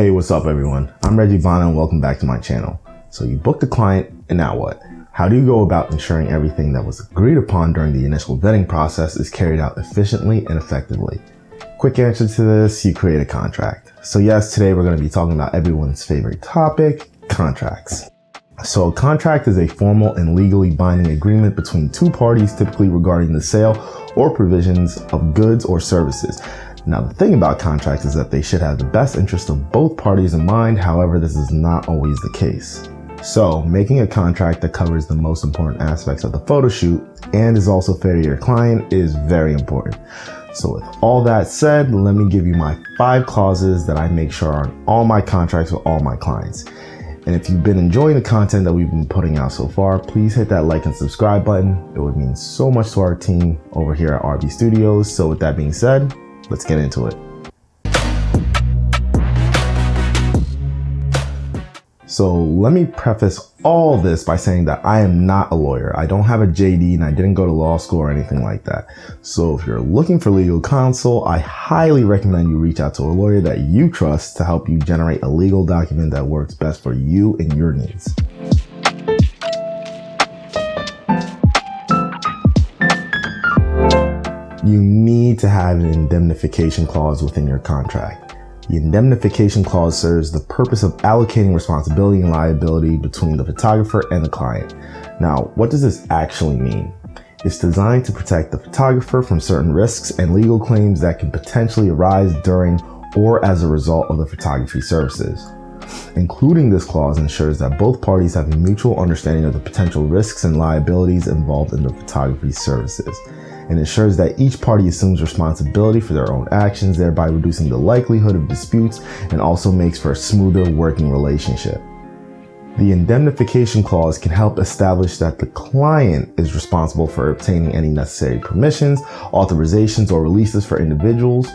Hey, what's up everyone? I'm Reggie Bana and welcome back to my channel. So you booked a client and now what? How do you go about ensuring everything that was agreed upon during the initial vetting process is carried out efficiently and effectively? Quick answer to this, you create a contract. So yes, today we're going to be talking about everyone's favorite topic, contracts. So a contract is a formal and legally binding agreement between two parties, typically regarding the sale or provisions of goods or services. Now, the thing about contracts is that they should have the best interest of both parties in mind. However, this is not always the case. So making a contract that covers the most important aspects of the photo shoot and is also fair to your client is very important. So with all that said, let me give you my 5 clauses that I make sure are on all my contracts with all my clients. And if you've been enjoying the content that we've been putting out so far, please hit that like and subscribe button. It would mean so much to our team over here at RB Studios. So with that being said, let's get into it. So let me preface all this by saying that I am not a lawyer. I don't have a JD and I didn't go to law school or anything like that. So if you're looking for legal counsel, I highly recommend you reach out to a lawyer that you trust to help you generate a legal document that works best for you and your needs. You need to have an indemnification clause within your contract. The indemnification clause serves the purpose of allocating responsibility and liability between the photographer and the client. Now, what does this actually mean? It's designed to protect the photographer from certain risks and legal claims that can potentially arise during or as a result of the photography services. Including this clause ensures that both parties have a mutual understanding of the potential risks and liabilities involved in the photography services, and ensures that each party assumes responsibility for their own actions, thereby reducing the likelihood of disputes and also makes for a smoother working relationship. The indemnification clause can help establish that the client is responsible for obtaining any necessary permissions, authorizations, or releases for individuals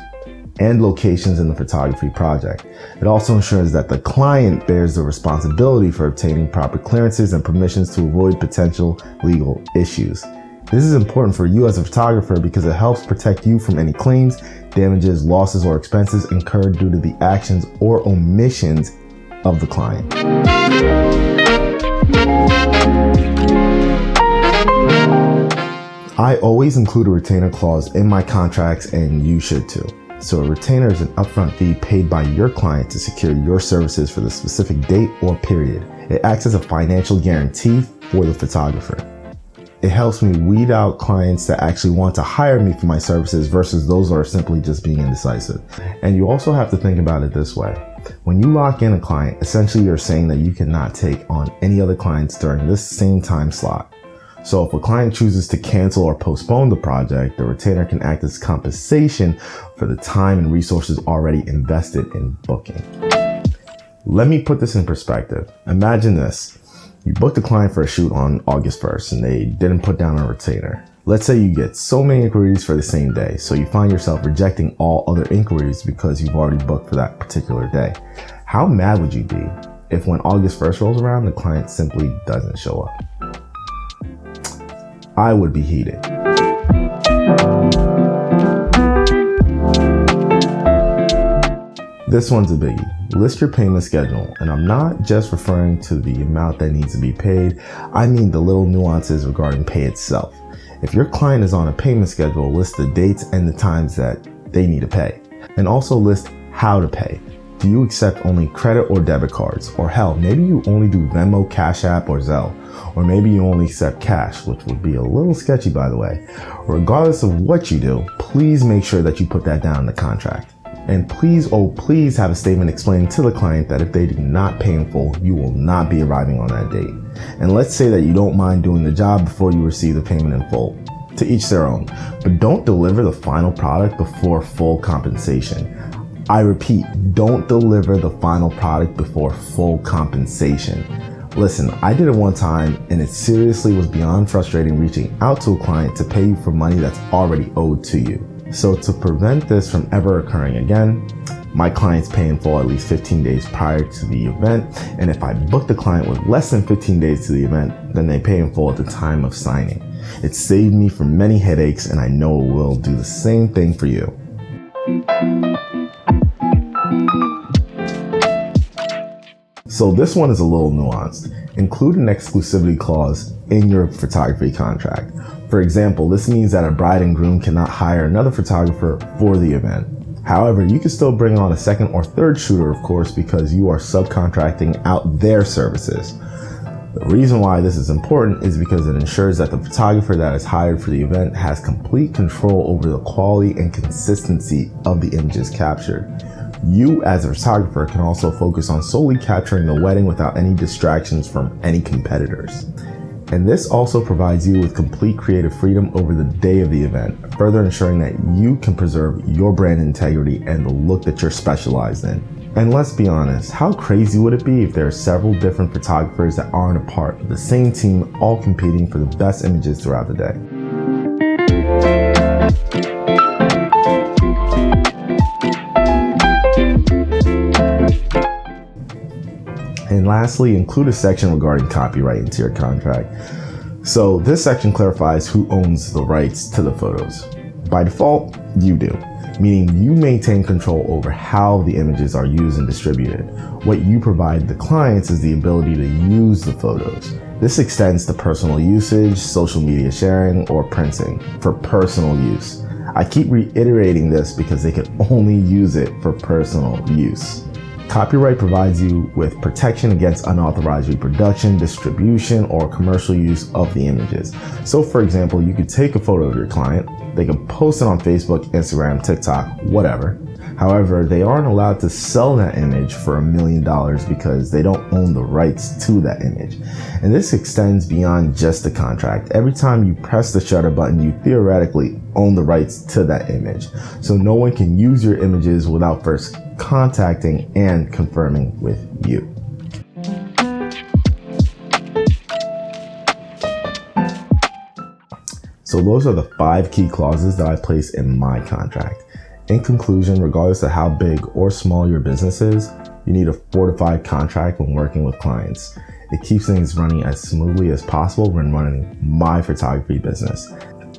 and locations in the photography project. It also ensures that the client bears the responsibility for obtaining proper clearances and permissions to avoid potential legal issues. This is important for you as a photographer because it helps protect you from any claims, damages, losses, or expenses incurred due to the actions or omissions of the client. I always include a retainer clause in my contracts, and you should too. So a retainer is an upfront fee paid by your client to secure your services for the specific date or period. It acts as a financial guarantee for the photographer. It helps me weed out clients that actually want to hire me for my services versus those that are simply just being indecisive. And you also have to think about it this way. When you lock in a client, essentially you're saying that you cannot take on any other clients during this same time slot. So if a client chooses to cancel or postpone the project, the retainer can act as compensation for the time and resources already invested in booking. Let me put this in perspective. Imagine this. You booked a client for a shoot on August 1st and they didn't put down a retainer. Let's say you get so many inquiries for the same day, so you find yourself rejecting all other inquiries because you've already booked for that particular day. How mad would you be if when August 1st rolls around, the client simply doesn't show up? I would be heated. This one's a biggie. List your payment schedule, and I'm not just referring to the amount that needs to be paid, I mean the little nuances regarding pay itself. If your client is on a payment schedule, list the dates and the times that they need to pay, and also list how to pay. Do you accept only credit or debit cards? Or hell, maybe you only do Venmo, Cash App, or Zelle. Or maybe you only accept cash, which would be a little sketchy by the way. Regardless of what you do, please make sure that you put that down in the contract. And please, oh please, have a statement explaining to the client that if they do not pay in full, you will not be arriving on that date. And let's say that you don't mind doing the job before you receive the payment in full. To each their own. But don't deliver the final product before full compensation. I repeat, don't deliver the final product before full compensation. Listen, I did it one time and it seriously was beyond frustrating reaching out to a client to pay you for money that's already owed to you. So to prevent this from ever occurring again, my clients pay in full at least 15 days prior to the event. And if I book the client with less than 15 days to the event, then they pay in full at the time of signing. It saved me from many headaches, and I know it will do the same thing for you. So this one is a little nuanced. Include an exclusivity clause in your photography contract. For example, this means that a bride and groom cannot hire another photographer for the event. However, you can still bring on a second or third shooter, of course, because you are subcontracting out their services. The reason why this is important is because it ensures that the photographer that is hired for the event has complete control over the quality and consistency of the images captured. You as a photographer can also focus on solely capturing the wedding without any distractions from any competitors. And this also provides you with complete creative freedom over the day of the event, further ensuring that you can preserve your brand integrity and the look that you're specialized in. And let's be honest, how crazy would it be if there are several different photographers that aren't a part of the same team, all competing for the best images throughout the day? And lastly, include a section regarding copyright into your contract. So this section clarifies who owns the rights to the photos. By default, you do, meaning you maintain control over how the images are used and distributed. What you provide the clients is the ability to use the photos. This extends to personal usage, social media sharing, or printing for personal use. I keep reiterating this because they can only use it for personal use. Copyright provides you with protection against unauthorized reproduction, distribution, or commercial use of the images. So for example, you could take a photo of your client, they can post it on Facebook, Instagram, TikTok, whatever. However, they aren't allowed to sell that image for $1 million because they don't own the rights to that image. And this extends beyond just the contract. Every time you press the shutter button, you theoretically own the rights to that image. So no one can use your images without first contacting and confirming with you. So those are the 5 key clauses that I place in my contract. In conclusion, regardless of how big or small your business is, you need a fortified contract when working with clients. It keeps things running as smoothly as possible when running my photography business.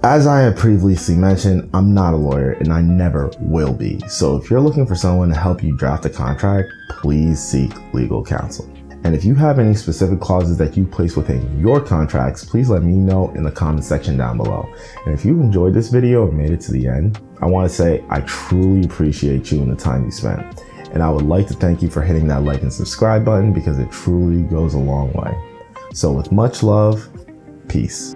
As I have previously mentioned, I'm not a lawyer and I never will be. So if you're looking for someone to help you draft a contract, please seek legal counsel. And if you have any specific clauses that you place within your contracts, please let me know in the comment section down below. And if you enjoyed this video and made it to the end, I want to say I truly appreciate you and the time you spent. And I would like to thank you for hitting that like and subscribe button because it truly goes a long way. So with much love, peace.